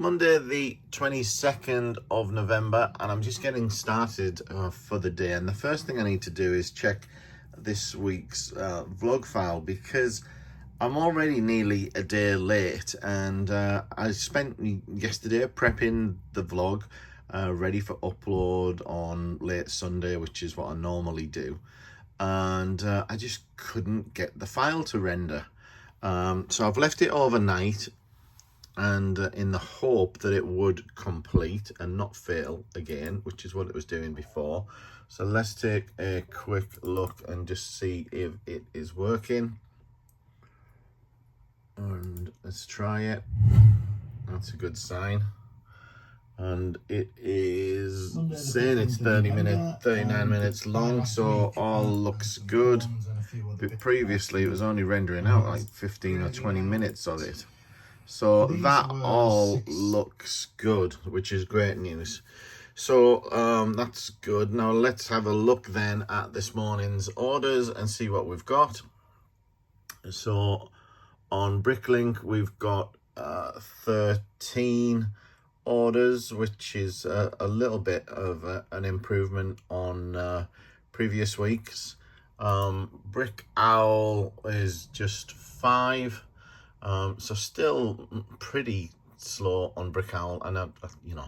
Monday the 22nd of November, and I'm just getting started for the day. And the first thing I need to do is check this week's vlog file, because I'm already nearly a day late, and I spent yesterday prepping the vlog ready for upload on late Sunday, which is what I normally do, and I just couldn't get the file to render. So I've left it overnight, and in the hope that it would complete and not fail again, which is what it was doing before. So let's take a quick look and just see if it is working. And let's try it. That's a good sign. And it is saying it's 39 minutes long, so all looks good. But previously it was only rendering out like 15 or 20 minutes of it. So that all looks good, which is great news. So that's good. Now let's have a look then at this morning's orders and see what we've got. So on Bricklink, we've got 13 orders, which is a little bit of an improvement on previous weeks. Brick Owl is just 5. So still pretty slow on Brick Owl, and you know,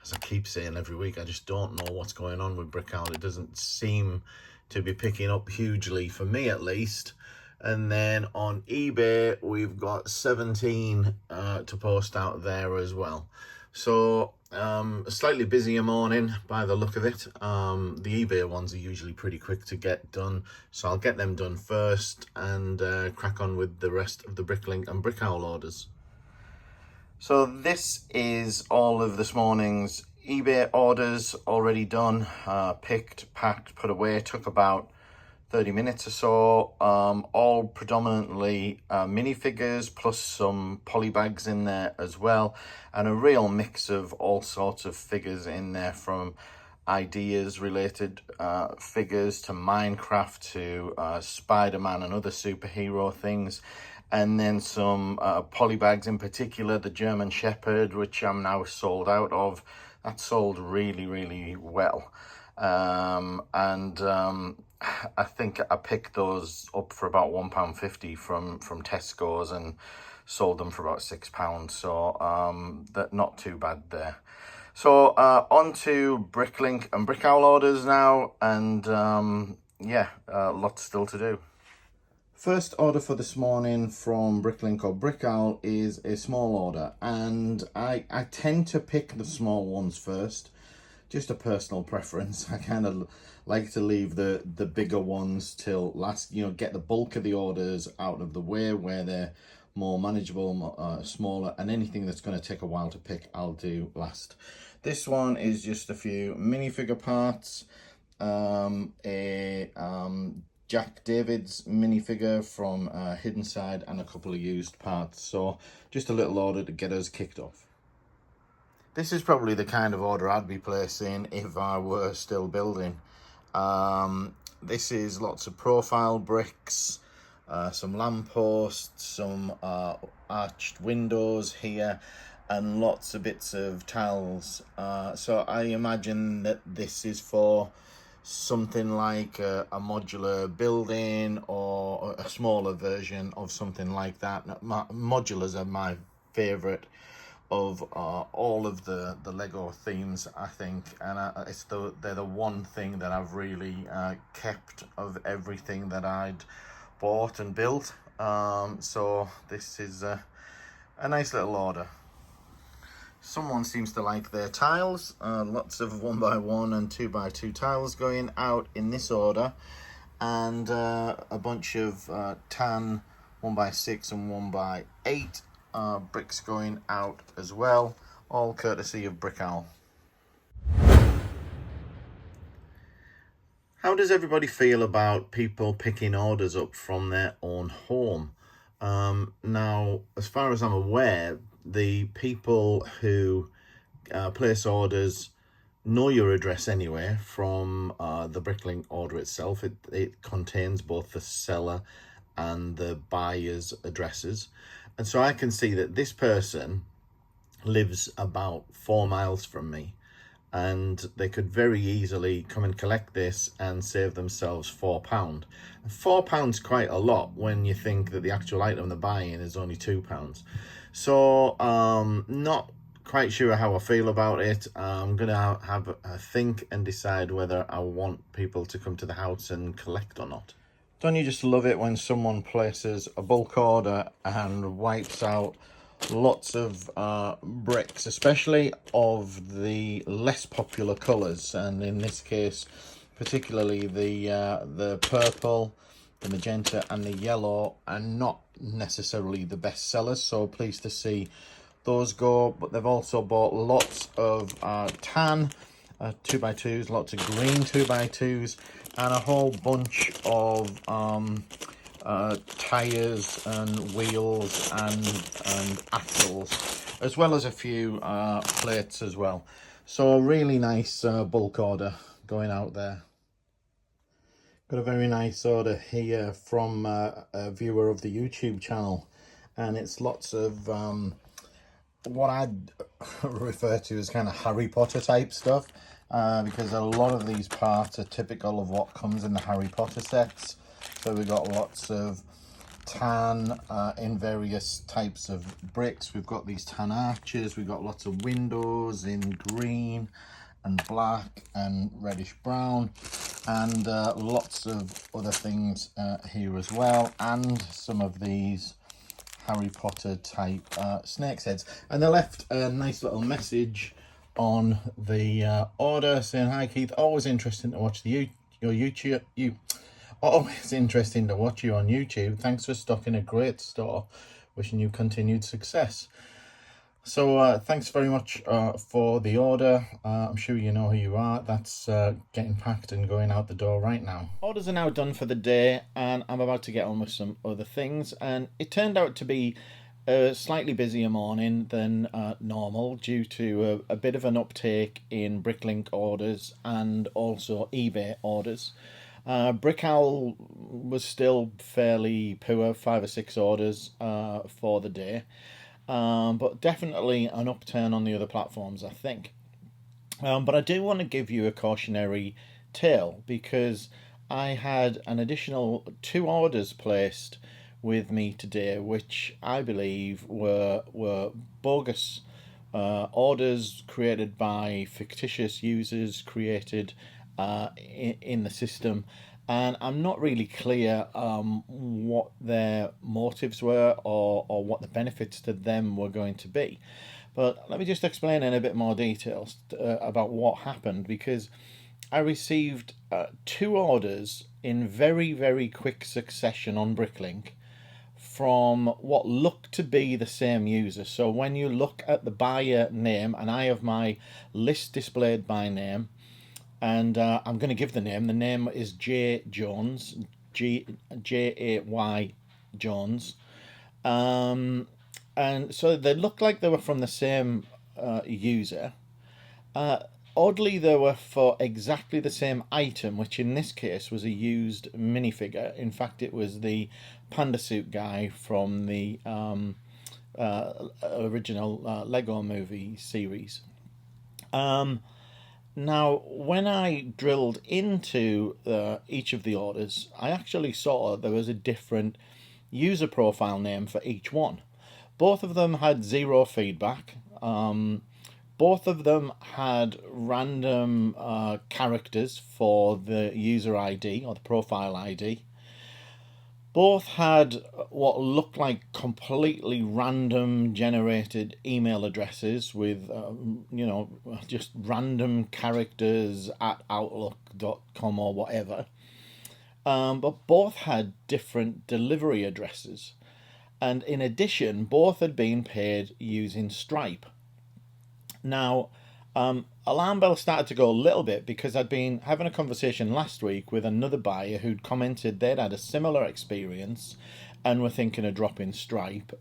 as I keep saying every week, I just don't know what's going on with Brick Owl. It doesn't seem to be picking up hugely, for me at least. And then on eBay, we've got 17 to post out there as well. So a slightly busier morning by the look of it. The eBay ones are usually pretty quick to get done, so I'll get them done first and crack on with the rest of the Bricklink and Brick Owl orders. So this is all of this morning's eBay orders already done, picked, packed, put away. Took about 30 minutes or so, all predominantly minifigures, plus some poly bags in there as well, and a real mix of all sorts of figures in there, from ideas related figures to Minecraft to Spider-Man and other superhero things, and then some poly bags, in particular the German Shepherd, which I'm now sold out of. That sold really well. I think I picked those up for about £1.50 from Tesco's and sold them for about £6. So that not too bad there. So on to Bricklink and Brick Owl orders now, and yeah, lots still to do. First order for this morning from Bricklink or Brick Owl is a small order, and I tend to pick the small ones first. Just a personal preference. I kind of like to leave the bigger ones till last, you know, get the bulk of the orders out of the way where they're more manageable, smaller, and anything that's going to take a while to pick, I'll do last. This one is just a few minifigure parts, a Jack David's minifigure from Hidden Side, and a couple of used parts. So just a little order to get us kicked off. This is probably the kind of order I'd be placing if I were still building. This is lots of profile bricks, some lampposts, some arched windows here, and lots of bits of tiles. So I imagine that this is for something like a modular building, or a smaller version of something like that. Modulars are my favourite of all of the Lego themes, I think, and they're the one thing that I've really kept of everything that I'd bought and built. So this is a nice little order. Someone seems to like their tiles. Lots of 1x1 and 2x2 tiles going out in this order, and a bunch of tan 1x6 and 1x8 bricks going out as well, all courtesy of Brick Owl. How does everybody feel about people picking orders up from their own home? Now, as far as I'm aware, the people who place orders know your address anyway from the Bricklink order itself. It contains both the seller and the buyer's addresses. And so I can see that this person lives about 4 miles from me, and they could very easily come and collect this and save themselves £4. £4 quite a lot when you think that the actual item they're buying is only £2. So not quite sure how I feel about it. I'm gonna have a think and decide whether I want people to come to the house and collect or not. Don't you just love it when someone places a bulk order and wipes out lots of bricks, especially of the less popular colours, and in this case particularly the purple, the magenta and the yellow are not necessarily the best sellers, so pleased to see those go. But they've also bought lots of tan 2x2s, lots of green 2x2s, and a whole bunch of tires and wheels and axles, as well as a few plates as well. So really nice bulk order going out there. Got a very nice order here from a viewer of the YouTube channel, and it's lots of what I'd refer to as kind of Harry Potter type stuff, because a lot of these parts are typical of what comes in the Harry Potter sets. So we've got lots of tan in various types of bricks. We've got these tan arches, we've got lots of windows in green and black and reddish brown, and lots of other things here as well, and some of these Harry Potter type snake's heads. And they left a nice little message on the order saying, "Hi Keith, always interesting to watch your YouTube. Always interesting to watch you on YouTube. Thanks for stocking a great store. Wishing you continued success." So thanks very much for the order. I'm sure you know who you are. That's getting packed and going out the door right now. Orders are now done for the day, and I'm about to get on with some other things. And it turned out to be a slightly busier morning than normal, due to a bit of an uptake in Bricklink orders and also eBay orders. Brickowl was still fairly poor, 5 or 6 orders for the day. But definitely an upturn on the other platforms, I think. But I do want to give you a cautionary tale, because I had an additional 2 orders placed with me today, which I believe were bogus orders created by fictitious users created in the system. And I'm not really clear what their motives were, or what the benefits to them were going to be. But let me just explain in a bit more details about what happened, because I received 2 orders in very, very quick succession on Bricklink from what looked to be the same user. So when you look at the buyer name, and I have my list displayed by name, and I'm going to give the name. The name is J Jones, Jay Jones, and so they looked like they were from the same user. Oddly, they were for exactly the same item, which in this case was a used minifigure. In fact, it was the panda suit guy from the original Lego movie series. Now, when I drilled into each of the orders, I actually saw there was a different user profile name for each one. Both of them had 0 feedback. Both of them had random characters for the user ID or the profile ID. Both had what looked like completely random generated email addresses with, just random characters at outlook.com or whatever. But both had different delivery addresses. And in addition, both had been paid using Stripe. Now, alarm bells started to go a little bit, because I'd been having a conversation last week with another buyer who'd commented they'd had a similar experience and were thinking of dropping Stripe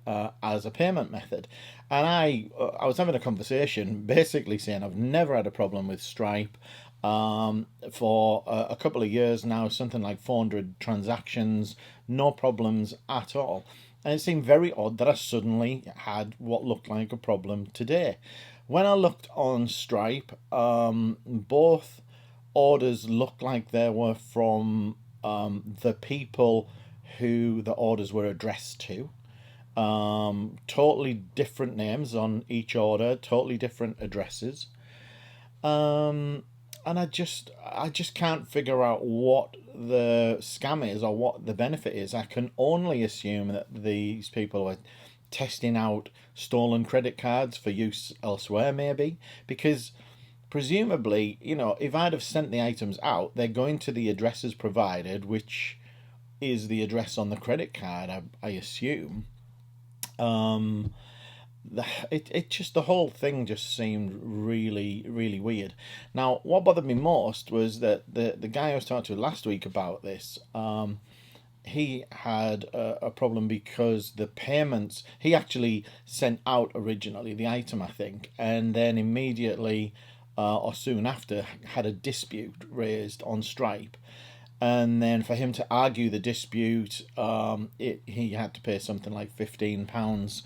as a payment method. And I was having a conversation basically saying I've never had a problem with Stripe for a couple of years now, something like 400 transactions, no problems at all. And it seemed very odd that I suddenly had what looked like a problem today. When I looked on Stripe, both orders looked like they were from the people who the orders were addressed to. Totally different names on each order, totally different addresses. Um, and I just can't figure out what the scam is or what the benefit is. I can only assume that these people are testing out stolen credit cards for use elsewhere, maybe, because presumably, if I'd have sent the items out, they're going to the addresses provided, which is the address on the credit card, I assume. Um, it just, the whole thing just seemed really, really weird. Now, what bothered me most was that the guy I was talking to last week about this, he had a problem because the payments, he actually sent out originally the item, I think, and then immediately or soon after had a dispute raised on Stripe. And then for him to argue the dispute, he had to pay something like £15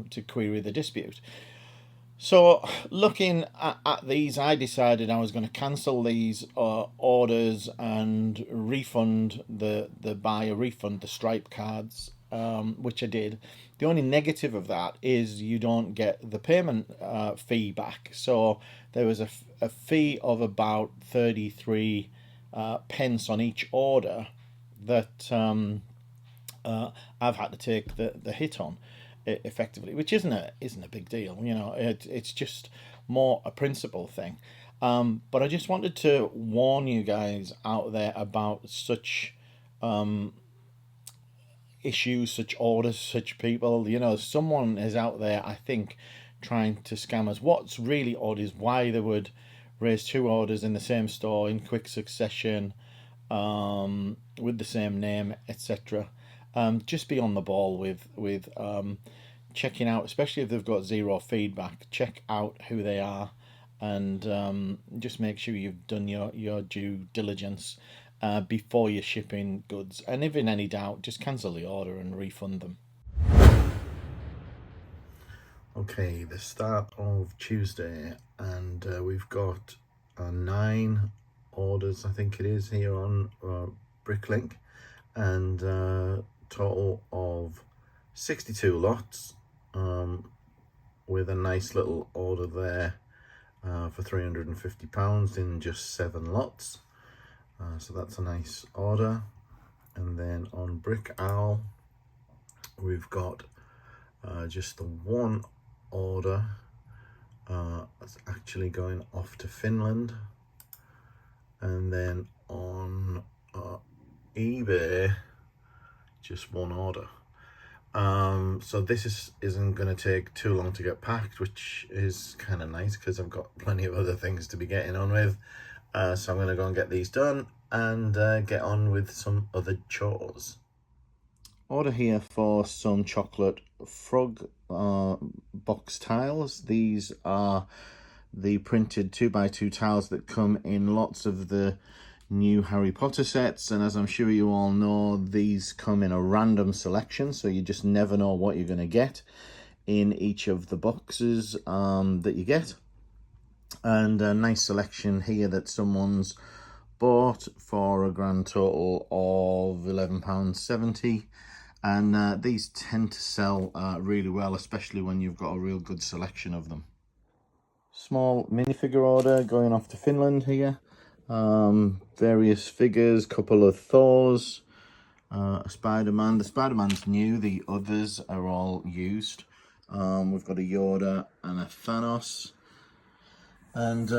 to query the dispute. So, looking at these, I decided I was going to cancel these orders and refund the buyer, refund the Stripe cards, which I did. The only negative of that is you don't get the payment fee back. So, there was a fee of about 33 pence on each order that I've had to take the hit on effectively, which isn't a big deal. It's just more a principle thing. But I just wanted to warn you guys out there about such issues, such orders, such people. Someone is out there, I think, trying to scam us. What's really odd is why they would raise two orders in the same store in quick succession, with the same name, etc. Just be on the ball with checking out, especially if they've got zero feedback. Check out who they are, and just make sure you've done your due diligence before you're shipping goods. And if in any doubt, just cancel the order and refund them. Okay, the start of Tuesday, and we've got 9 orders, I think it is, here on Bricklink, and total of 62 lots, with a nice little order there for £350 in just 7 lots. So that's a nice order. And then on Brick Owl, we've got just the one order that's actually going off to Finland. And then on eBay, just one order. So this isn't going to take too long to get packed, which is kind of nice because I've got plenty of other things to be getting on with. So I'm going to go and get these done and get on with some other chores. Order here for some chocolate frog box tiles. These are the printed 2x2 tiles that come in lots of the new Harry Potter sets, and as I'm sure you all know, these come in a random selection, so you just never know what you're going to get in each of the boxes that you get. And a nice selection here that someone's bought for a grand total of £11.70. And these tend to sell really well, especially when you've got a real good selection of them. Small minifigure order going off to Finland here. Various figures, couple of Thors, a Spider-Man. The Spider-Man's new, the others are all used. We've got a Yoda and a Thanos. And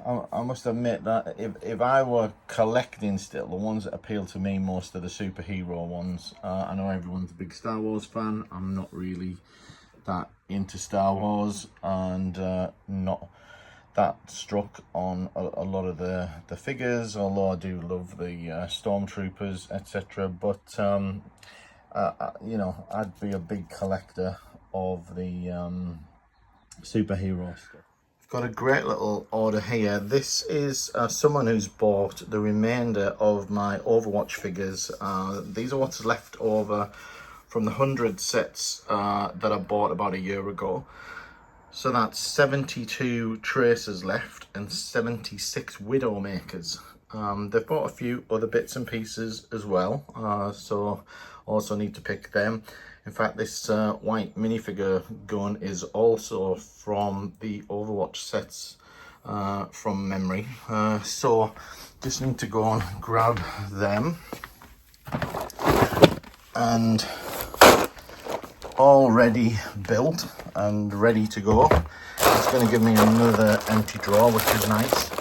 I must admit that if I were collecting still, the ones that appeal to me most are the superhero ones. I know everyone's a big Star Wars fan. I'm not really that into Star Wars, and not that struck on a lot of the figures, although I do love the stormtroopers, etc. But I'd be a big collector of the superhero stuff. I've got a great little order here. This is someone who's bought the remainder of my Overwatch figures. These are what's left over from the 100 sets that I bought about a year ago. So that's 72 tracers left and 76 Widowmakers. They've bought a few other bits and pieces as well, so also need to pick them. In fact, this white minifigure gun is also from the Overwatch sets from memory. So just need to go and grab them. And already built and ready to go. It's going to give me another empty drawer, which is nice.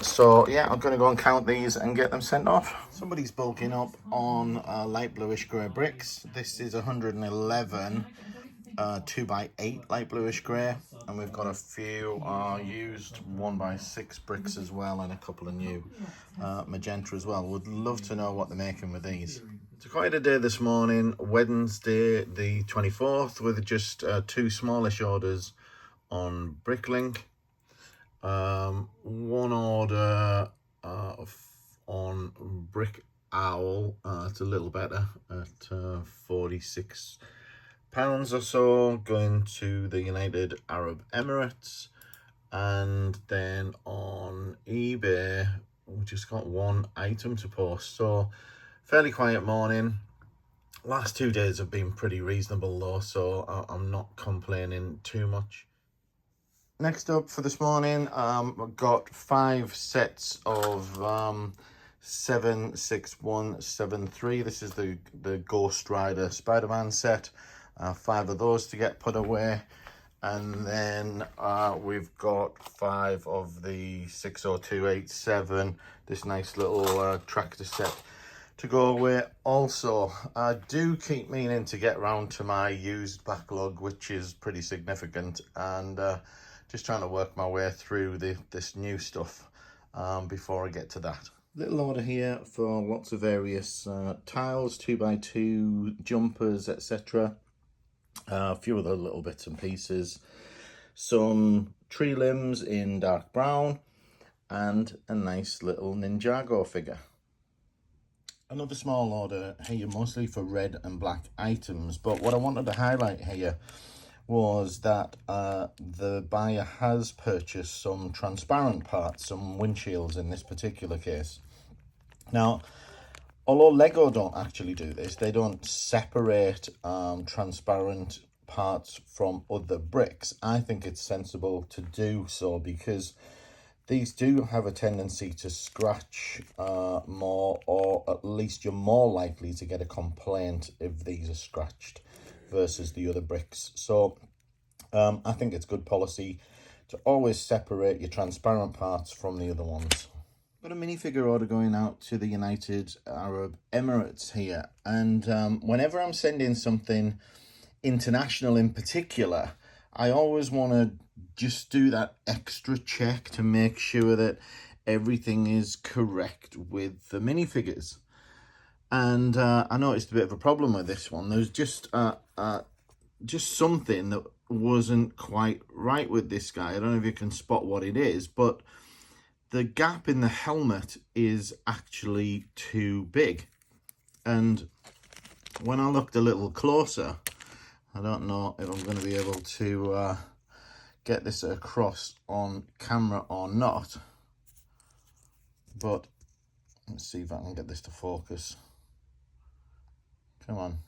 So yeah, I'm going to go and count these and get them sent off. Somebody's bulking up on light bluish grey bricks. This is 111 2x8 light bluish grey, and we've got a few used 1x6 bricks as well, and a couple of new magenta as well. Would love to know what they're making with these. It's quite a day this morning, Wednesday the 24th, with just two smallish orders on Bricklink. One order on Brick Owl, it's a little better at £46 or so, going to the United Arab Emirates. And then on eBay, we just got one item to post, so fairly quiet morning. Last 2 days have been pretty reasonable though, so I'm not complaining too much. Next up for this morning, I've got 5 sets of 76173. This is the Ghost Rider Spider-Man set. 5 of those to get put away. And then we've got 5 of the 60287, this nice little tractor set to go away. Also, I do keep meaning to get round to my used backlog, which is pretty significant, and just trying to work my way through this new stuff before I get to that. Little order here for lots of various tiles, 2x2 jumpers, etc. A few other little bits and pieces, some tree limbs in dark brown, and a nice little Ninjago figure. Another small order here, mostly for red and black items, but what I wanted to highlight here was that the buyer has purchased some transparent parts, some windshields in this particular case. Now, although Lego don't actually do this, they don't separate transparent parts from other bricks. I think it's sensible to do so, because these do have a tendency to scratch more, or at least you're more likely to get a complaint if these are scratched versus the other bricks. So I think it's good policy to always separate your transparent parts from the other ones. Got a minifigure order going out to the United Arab Emirates here, and whenever I'm sending something international in particular, I always want to just do that extra check to make sure that everything is correct with the minifigures. And I noticed a bit of a problem with this one. There's just something that wasn't quite right with this guy. I don't know if you can spot what it is, but the gap in the helmet is actually too big. And when I looked a little closer, I don't know if I'm going to be able to get this across on camera or not, but let's see if I can get this to focus. Come on.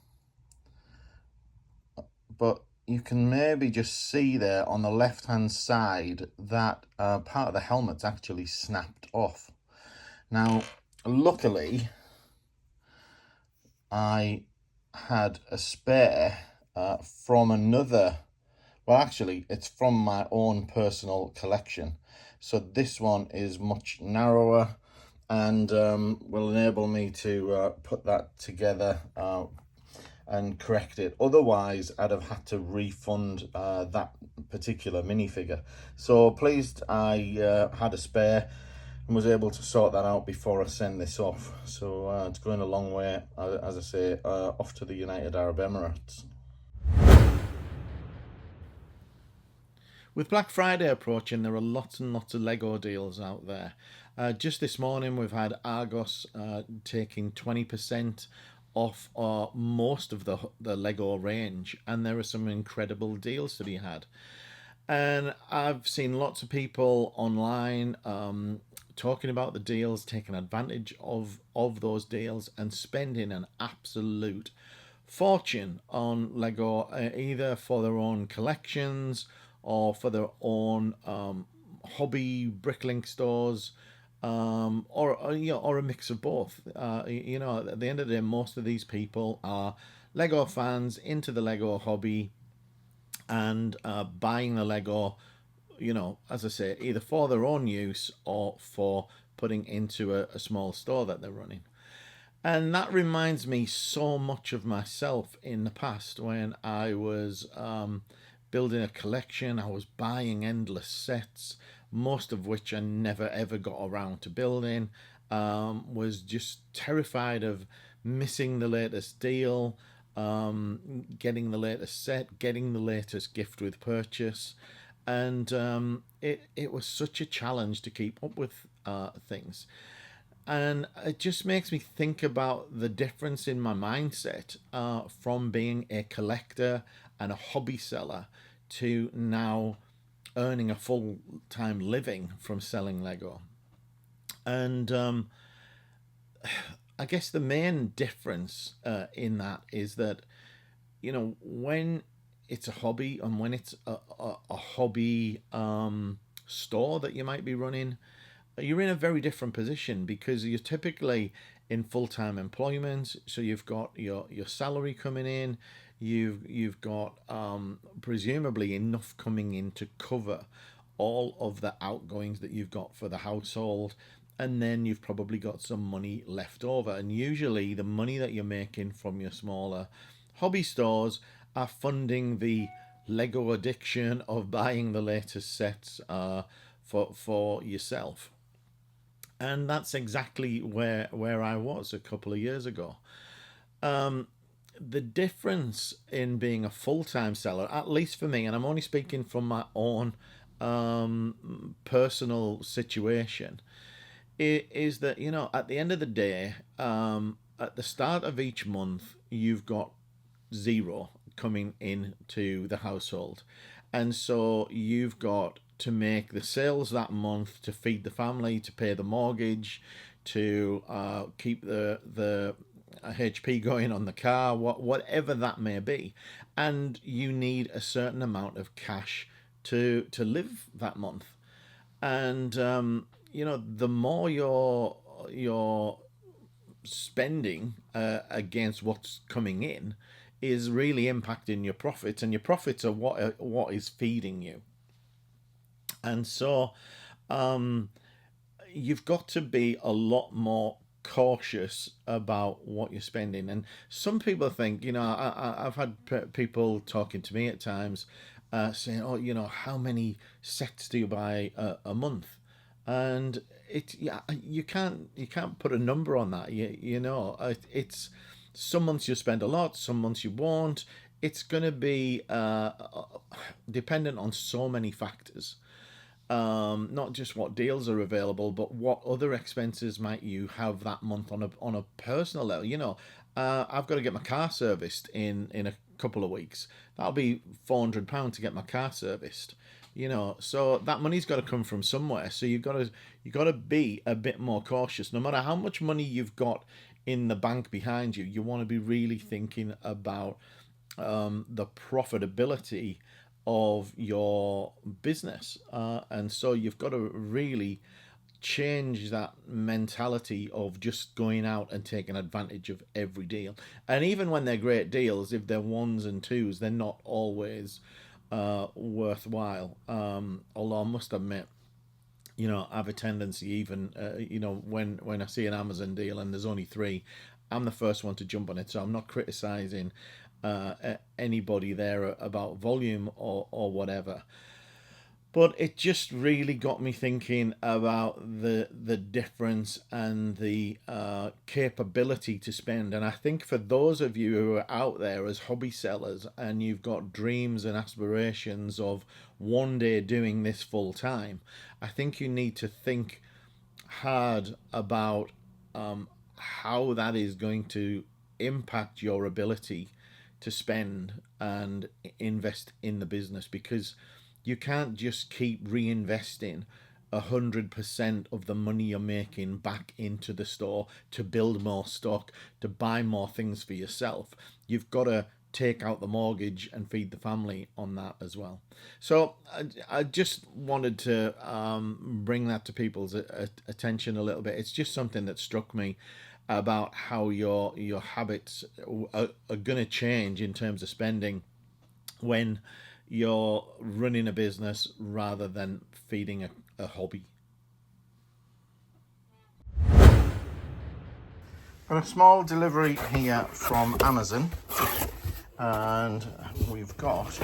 But you can maybe just see there on the left hand side that part of the helmet's actually snapped off. Now, luckily, I had a spare from another, well actually it's from my own personal collection. So this one is much narrower and will enable me to put that together and correct it. Otherwise, I'd have had to refund that particular minifigure. So pleased I had a spare and was able to sort that out before I send this off. So it's going a long way, as I say, off to the United Arab Emirates. With Black Friday approaching, there are lots and lots of Lego deals out there. Just this morning, we've had Argos taking 20% off most of the Lego range, and there are some incredible deals to be had. And I've seen lots of people online talking about the deals, taking advantage of those deals, and spending an absolute fortune on Lego, either for their own collections or for their own hobby Bricklink stores, or a mix of both. At the end of the day, most of these people are Lego fans into the Lego hobby, and buying the Lego, as I say, either for their own use or for putting into a small store that they're running. And that reminds me so much of myself in the past when I was building a collection. I was buying endless sets, most of which I never ever got around to building. Was just terrified of missing the latest deal, getting the latest set, getting the latest gift with purchase. And it was such a challenge to keep up with things. And it just makes me think about the difference in my mindset from being a collector and a hobby seller to now earning a full time living from selling Lego. And I guess the main difference in that is that, when it's a hobby and when it's a hobby store that you might be running, you're in a very different position because you're typically in full-time employment. So you've got your salary coming in, you've got presumably enough coming in to cover all of the outgoings that you've got for the household, and then you've probably got some money left over. And usually the money that you're making from your smaller hobby stores are funding the Lego addiction of buying the latest sets for yourself. And that's exactly where I was a couple of years ago. The difference in being a full-time seller, at least for me, and I'm only speaking from my own personal situation, is that, at the end of the day, at the start of each month, you've got zero coming into the household. And so you've got to make the sales that month to feed the family, to pay the mortgage, to keep the HP going on the car, whatever that may be. And you need a certain amount of cash to live that month. And the more you're spending against what's coming in is really impacting your profits, and your profits are what is feeding you. And so you've got to be a lot more cautious about what you're spending. And some people think, I've had people talking to me at times saying, oh, how many sets do you buy a month? And you can't put a number on that. It's some months you spend a lot, some months you won't. It's going to be dependent on so many factors. Not just what deals are available, but what other expenses might you have that month on a personal level. I've got to get my car serviced in a couple of weeks. That'll be £400 to get my car serviced. So that money's got to come from somewhere. So you got to be a bit more cautious. No matter how much money you've got in the bank behind you, you want to be really thinking about the profitability of your business, and so you've got to really change that mentality of just going out and taking advantage of every deal. And even when they're great deals, if they're ones and twos, they're not always worthwhile. Although I must admit, I have a tendency, even when I see an Amazon deal and there's only three, I'm the first one to jump on it. So I'm not criticizing anybody there about volume or whatever. But it just really got me thinking about the difference and the capability to spend. And I think for those of you who are out there as hobby sellers and you've got dreams and aspirations of one day doing this full time, I think you need to think hard about how that is going to impact your ability to spend and invest in the business, because you can't just keep reinvesting 100% of the money you're making back into the store to build more stock, to buy more things for yourself. You've got to take out the mortgage and feed the family on that as well. So I just wanted to bring that to people's attention a little bit. It's just something that struck me about how your habits are going to change in terms of spending when you're running a business rather than feeding a hobby. Got a small delivery here from Amazon, and we've got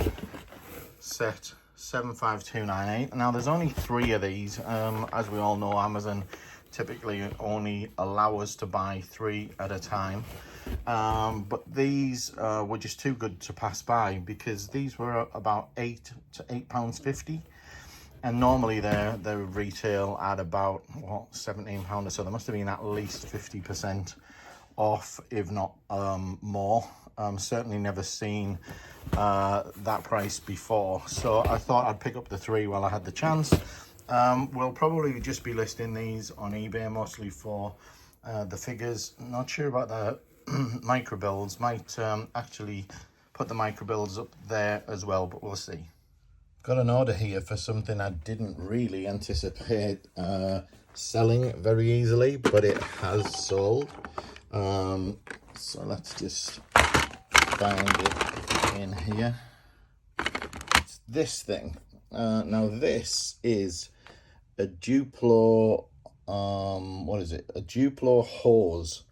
set 75298. Now there's only 3 of these. As we all know, Amazon typically only allow us to buy 3 at a time, but these were just too good to pass by, because these were about £8 to £8.50, and normally they're retail at about £17 or so. There must have been at least 50% off, if not more. Certainly never seen that price before, so I thought I'd pick up the 3 while I had the chance. We'll probably just be listing these on eBay, mostly for the figures. Not sure about the micro builds. Might actually put the micro builds up there as well, but we'll see. Got an order here for something I didn't really anticipate selling very easily, but it has sold. So let's just find it in here. It's this thing. Now this is a Duplo, what is it? A Duplo hose.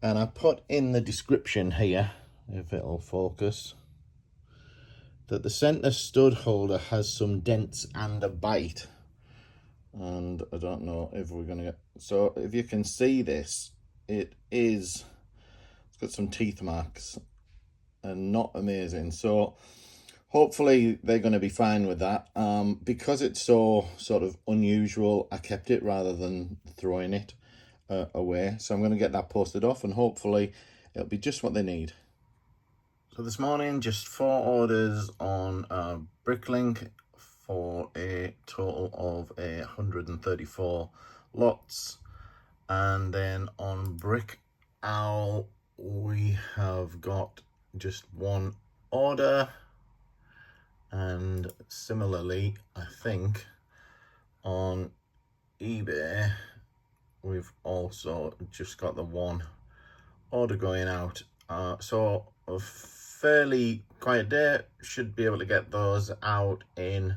And I put in the description here, if it'll focus, that the center stud holder has some dents and a bite. And I don't know if we're gonna get, so if you can see this, it's got some teeth marks and not amazing. So hopefully they're going to be fine with that. Because it's so sort of unusual, I kept it rather than throwing it away. So I'm going to get that posted off, and hopefully it'll be just what they need. So this morning, just 4 orders on Bricklink for a total of 134 lots. And then on Brickowl, we have got just 1 order. And similarly, I think on eBay, we've also just got the 1 order going out. So a fairly quiet day. Should be able to get those out in,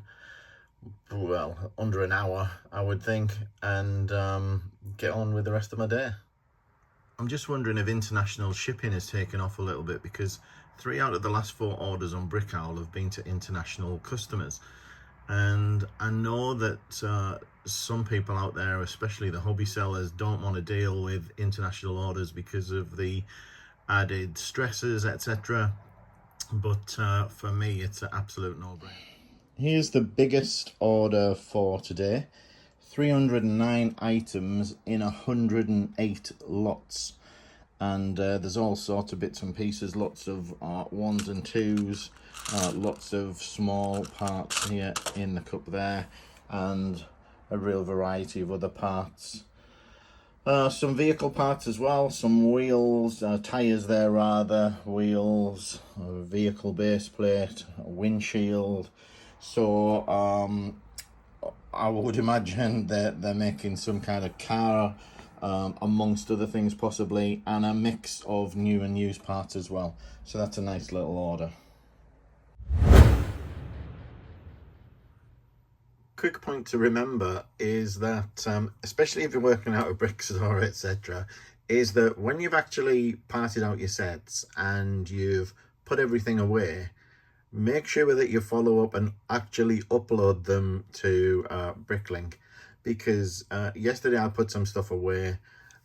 well, under an hour, I would think, and get on with the rest of my day. I'm just wondering if international shipping has taken off a little bit, because 3 out of the last 4 orders on Brickowl have been to international customers. And I know that some people out there, especially the hobby sellers, don't want to deal with international orders because of the added stresses, etc. But for me, it's an absolute no-brainer. Here's the biggest order for today. 309 items in 108 lots. And there's all sorts of bits and pieces, lots of 1s and 2s, lots of small parts here in the cup there, and a real variety of other parts. Some vehicle parts as well, some wheels, tyres there rather, wheels, a vehicle base plate, a windshield. So I would imagine that they're making some kind of car, amongst other things possibly, and a mix of new and used parts as well. So that's a nice little order. Quick point to remember is that, especially if you're working out a brick store, etc., is that when you've actually parted out your sets and you've put everything away, make sure that you follow up and actually upload them to Bricklink. Because yesterday I put some stuff away,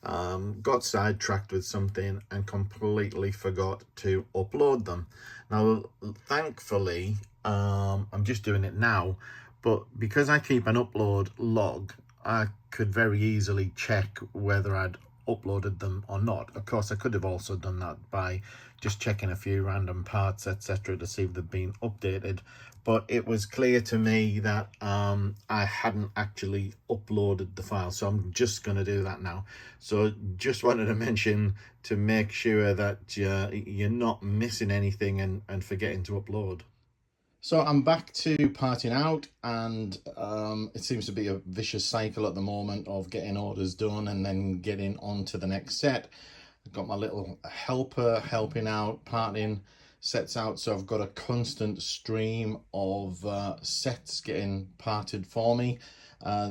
got sidetracked with something and completely forgot to upload them. Now, thankfully, I'm just doing it now, but because I keep an upload log, I could very easily check whether I'd uploaded them or not. Of course, I could have also done that by just checking a few random parts, etc., to see if they've been updated. But it was clear to me that I hadn't actually uploaded the file, so I'm just going to do that now. So just wanted to mention to make sure that you're not missing anything and forgetting to upload. So I'm back to parting out, and it seems to be a vicious cycle at the moment of getting orders done and then getting on to the next set. I've got my little helper helping out, parting sets out, so I've got a constant stream of sets getting parted for me.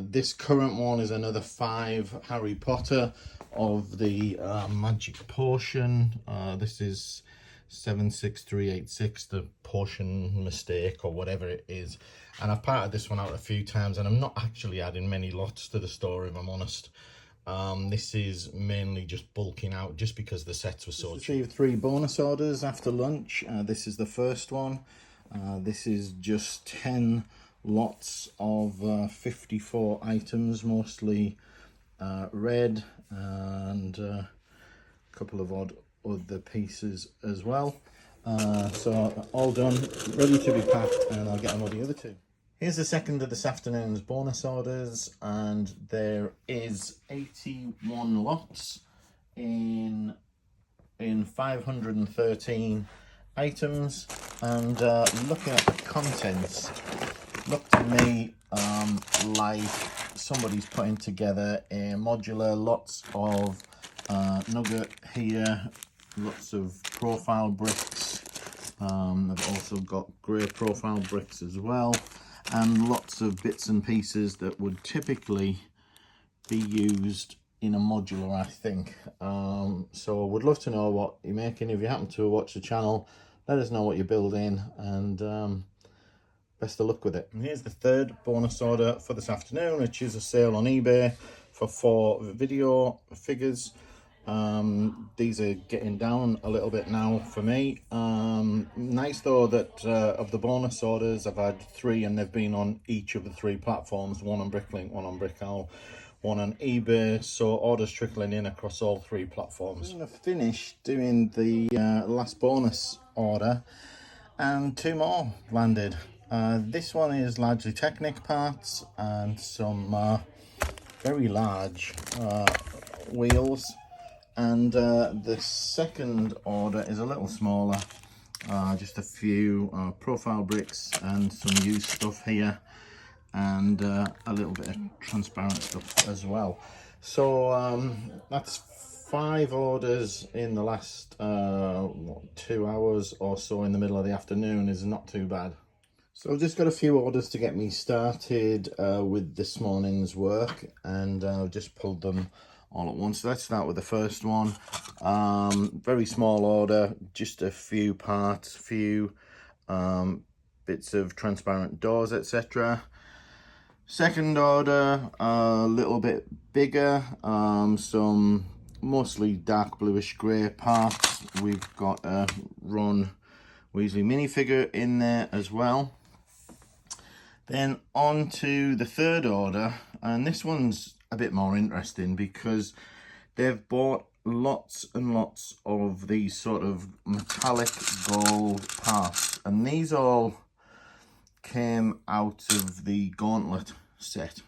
This current one is another 5 Harry Potter of the Magic Potion. This is 76386, the portion mistake or whatever it is, and I've parted this one out a few times, and I'm not actually adding many lots to the store, if I'm honest. This is mainly just bulking out just because the sets were so cheap. Received 3 bonus orders after lunch. This is the first one. This is just 10 lots of 54 items, mostly red, and a couple of odd other pieces as well. So all done, ready to be packed, and I'll get them on the other 2. Here's the second of this afternoon's bonus orders, and there is 81 lots in 513 items, and looking at the contents, look to me like somebody's putting together a modular, lots of nugget here, lots of profile bricks. I've also got grey profile bricks as well, and lots of bits and pieces that would typically be used in a modular, I think. So I would love to know what you're making. If you happen to watch the channel, let us know what you're building, and best of luck with it. And here's the third bonus order for this afternoon, which is a sale on eBay for 4 video figures. These are getting down a little bit now for me. Nice though that of the bonus orders, I've had 3, and they've been on each of the 3 platforms, one on Bricklink, one on Brickowl, one on eBay, so orders trickling in across all 3 platforms. I'm going to finish doing the last bonus order, and 2 more landed. This one is largely Technic parts and some very large wheels. And the second order is a little smaller, just a few profile bricks and some used stuff here, and a little bit of transparent stuff as well. So that's 5 orders in the last 2 hours or so in the middle of the afternoon. Is not too bad. So I've just got a few orders to get me started with this morning's work, and I've just pulled them all at once. So let's start with the first one. Very small order, just a few parts, few bits of transparent doors, etc. Second order, a little bit bigger, some mostly dark bluish grey parts. We've got a Ron Weasley minifigure in there as well. Then on to the third order, and this one's a bit more interesting because they've bought lots and lots of these sort of metallic gold parts, and these all came out of the Gauntlet set,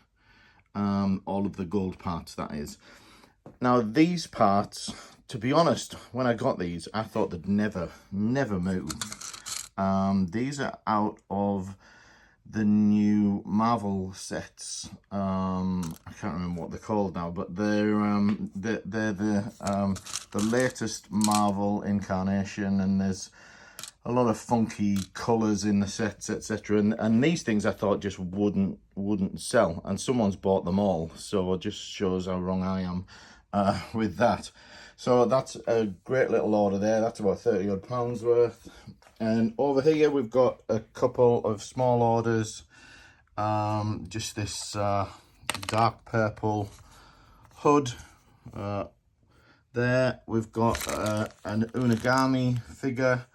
all of the gold parts, that is. Now these parts, to be honest, when I got these I thought they'd never move. These are out of the new Marvel sets. I can't remember what they're called now, but they're the latest Marvel incarnation, and there's a lot of funky colours in the sets, etc. And these things I thought just wouldn't sell, and someone's bought them all, so it just shows how wrong I am with that. So that's a great little order there. That's about £30 odd worth. And over here we've got a couple of small orders. Just this dark purple hood. There we've got an Unagami figure,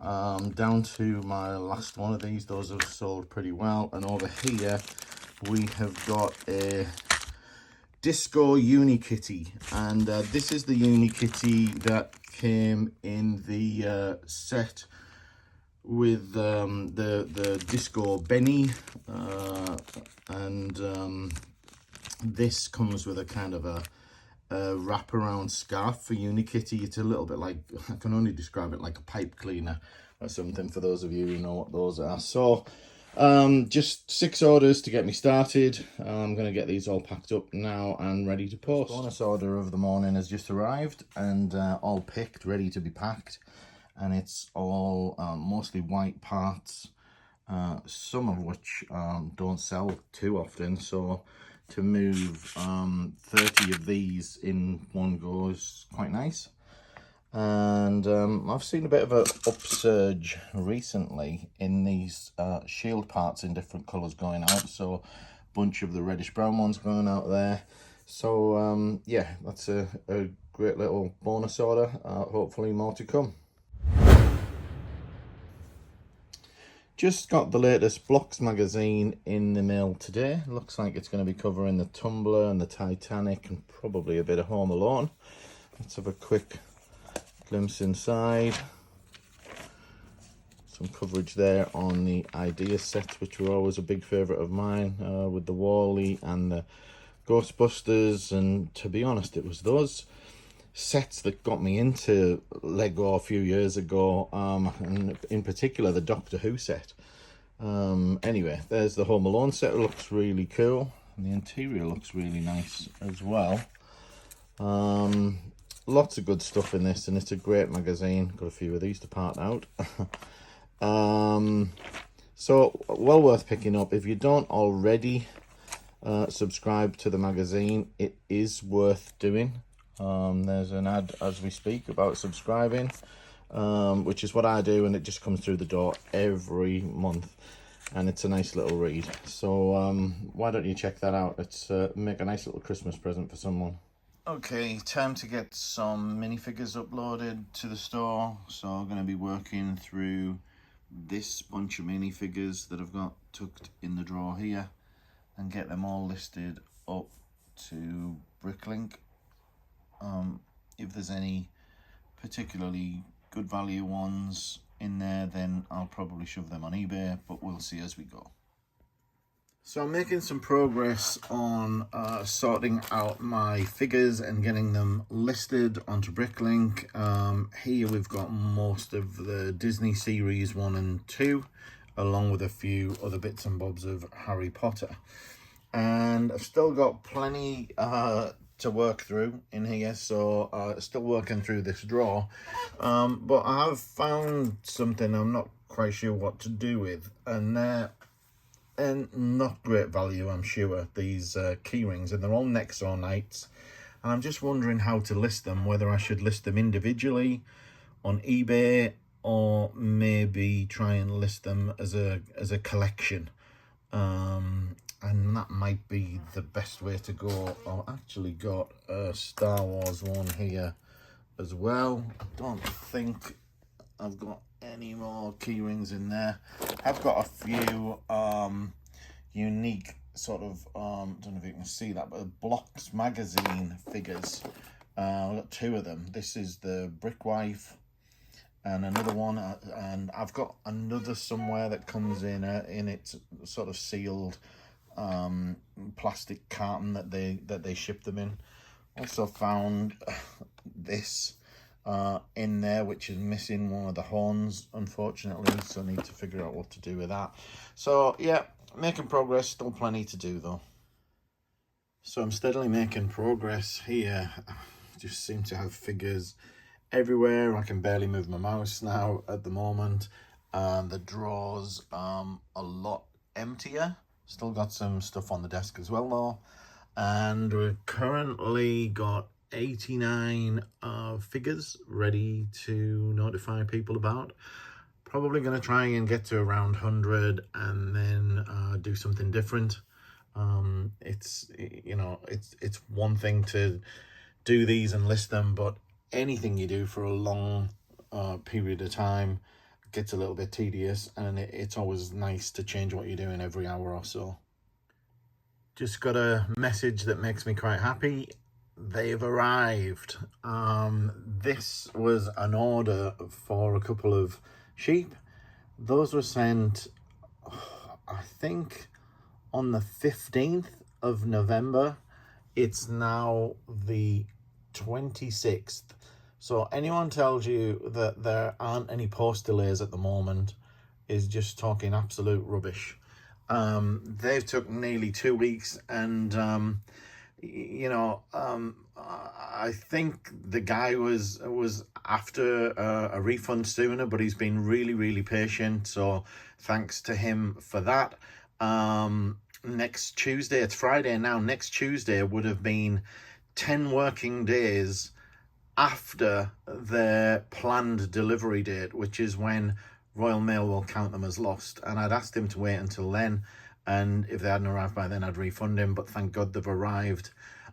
down to my last one of these. Those have sold pretty well. And over here we have got a Disco Uni Kitty, and this is the Uni Kitty that came in the set with the Disco Benny, and this comes with a kind of a wraparound scarf for Uni Kitty. It's a little bit like, I can only describe it like a pipe cleaner or something for those of you who know what those are. So just 6 orders to get me started. I'm going to get these all packed up now and ready to post. The bonus order of the morning has just arrived and all picked, ready to be packed. And it's all mostly white parts, some of which don't sell too often. So to move 30 of these in one go is quite nice. And I've seen a bit of an upsurge recently in these shield parts in different colours going out. So a bunch of the reddish brown ones going out there. So yeah, that's a great little bonus order. Hopefully more to come. Just got the latest Blocks magazine in the mail today. Looks like it's going to be covering the Tumbler and the Titanic and probably a bit of Home Alone. Let's have a quick glimpse inside. Some coverage there on the Idea sets, which were always a big favourite of mine, with the Wall-E and the Ghostbusters. And to be honest, it was those sets that got me into Lego a few years ago, and in particular the Doctor Who set. Anyway, there's the Home Alone set. It looks really cool, and the interior looks really nice as well. Lots of good stuff in this, and it's a great magazine. Got a few of these to part out. So well worth picking up. If you don't already subscribe to the magazine, it is worth doing. There's an ad as we speak about subscribing, which is what I do, and it just comes through the door every month, and it's a nice little read. So why don't you check that out? It's make a nice little Christmas present for someone. Okay, time to get some minifigures uploaded to the store. So I'm going to be working through this bunch of minifigures that I've got tucked in the drawer here and get them all listed up to Bricklink. If there's any particularly good value ones in there, then I'll probably shove them on eBay, but we'll see as we go. So I'm making some progress on sorting out my figures and getting them listed onto Bricklink. Here we've got most of the Disney series 1 and 2, along with a few other bits and bobs of Harry Potter. And I've still got plenty to work through in here, so still working through this drawer, but I have found something I'm not quite sure what to do with, and not great value, I'm sure, these key rings, and they're all Nexo Knights, and I'm just wondering how to list them, whether I should list them individually on eBay or maybe try and list them as a collection. And that might be the best way to go. I've actually got a Star Wars one here as well. I don't think I've got any more key rings in there. I've got a few unique sort of, don't know if you can see that, but Blocks magazine figures. I've got 2 of them. This is the Brick Wife and another one, and I've got another somewhere that comes in its sort of sealed plastic carton that they ship them in. Also found this in there, which is missing one of the horns, unfortunately, so I need to figure out what to do with that. So yeah, making progress, still plenty to do though. So I'm steadily making progress here. Just seem to have figures everywhere. I can barely move my mouse now at the moment. The drawers a lot emptier. Still got some stuff on the desk as well though, and we've currently got 89 figures ready to notify people about. Probably going to try and get to around 100 and then do something different. It's, you know, it's one thing to do these and list them, but anything you do for a long period of time gets a little bit tedious, and it's always nice to change what you're doing every hour or so. just got a message that makes me quite happy. They've arrived. This was an order for a couple of sheep. Those were sent, I think, on the 15th of November. It's now the 26th. So anyone tells you that there aren't any post delays at the moment is just talking absolute rubbish. They've took nearly 2 weeks, and I think the guy was after a refund sooner, but he's been really patient, so thanks to him for that. Next Tuesday, it's Friday now, next Tuesday would have been 10 working days after their planned delivery date, which is when Royal Mail will count them as lost. And I'd asked him to wait until then, and if they hadn't arrived by then, I'd refund him, but thank God they've arrived.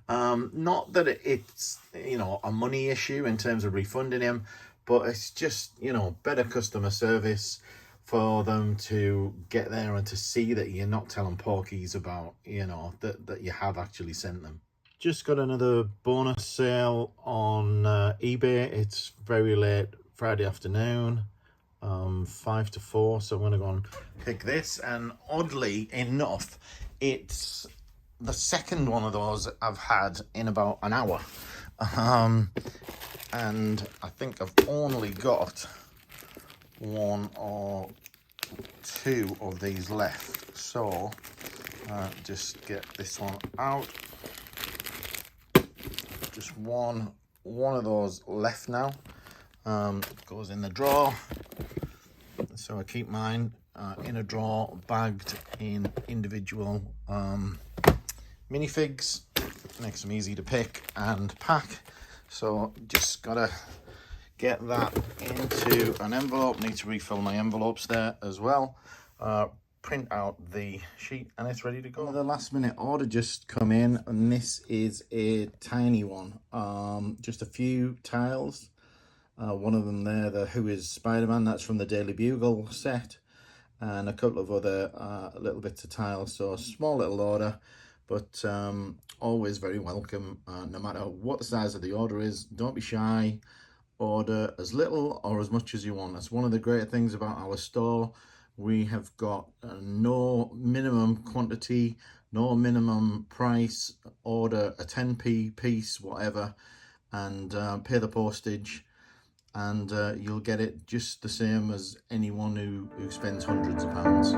Not that it's, a money issue in terms of refunding him, but it's just, better customer service for them to get there and to see that you're not telling porkies about, that you have actually sent them. Just got another bonus sale on eBay. It's very late Friday afternoon, 5 to 4, so I'm going to go and pick this. And oddly enough, it's the second one of those I've had in about an hour. And I think I've only got 1 or 2 of these left. So just get this one out. Just one of those left now. Goes in the drawer. So I keep mine in a drawer, bagged in individual minifigs. Makes them easy to pick and pack. So just gotta get that into an envelope. Need to refill my envelopes there as well. Print out the sheet, and it's ready to go. The last minute order just come in, and this is a tiny one. Just a few tiles. One of them there, the Who is Spider-Man, that's from the Daily Bugle set, and a couple of other little bits of tiles. So a small little order, but always very welcome. No matter what the size of the order is, don't be shy. Order as little or as much as you want. That's one of the great things about our store. We have got no minimum quantity, no minimum price. Order a 10p piece, whatever, and pay the postage, and you'll get it just the same as anyone who spends hundreds of pounds.